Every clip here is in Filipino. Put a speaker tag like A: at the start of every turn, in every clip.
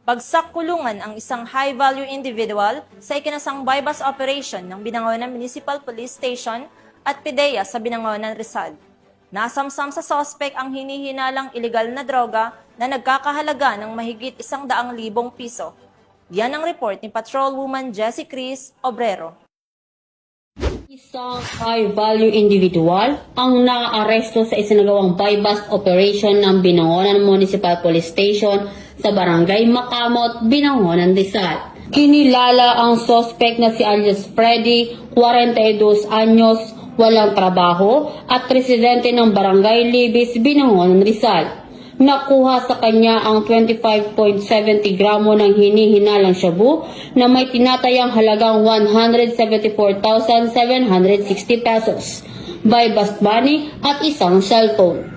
A: Bagsak kulungan ang isang high-value individual sa ikinasang bypass operation ng Binangonan Municipal Police Station at PIDEA sa Binangonan, Rizal. Nasamsam sa sospek ang hinihinalang ilegal na droga na nagkakahalaga ng mahigit 100,000 piso. Yan ang report ni Patrolwoman Jessie Cris Obrero.
B: Isang high-value individual ang naaresto sa isinagawang bypass operation ng Binangonan Municipal Police Station sa Barangay Makamot, Binangonan, Rizal. Kinilala ang suspect na si alias Freddy, 42 anyos, walang trabaho at residente ng Barangay Libis, Binangonan, Rizal. Nakuha sa kanya ang 25.70 gramo ng hinihinalang shabu na may tinatayang halagang 174,760 pesos, bypass money at isang cellphone.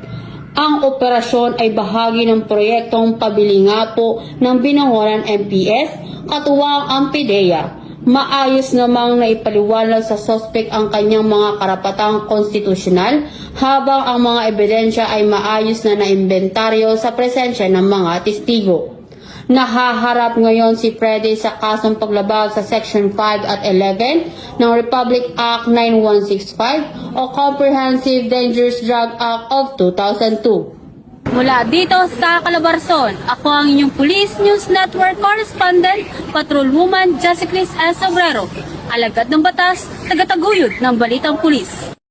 B: Ang operasyon ay bahagi ng proyektong pabili nga po ng Binangonan MPS katuwang ang PIDEA. Maayos namang naipaliwanag sa suspect ang kanyang mga karapatang konstitusyonal habang ang mga ebidensya ay maayos na naimbentaryo sa presensya ng mga testigo. Nahaharap ngayon si Freddy sa kasong paglabag sa Section 5 at 11 ng Republic Act 9165 o Comprehensive Dangerous Drug Act of 2002.
C: Mula dito sa Calabarzon, ako ang inyong Police News Network Correspondent, Patrolwoman Jessie Cris Obrero, alagad ng batas, tagataguyod ng Balitang Pulis.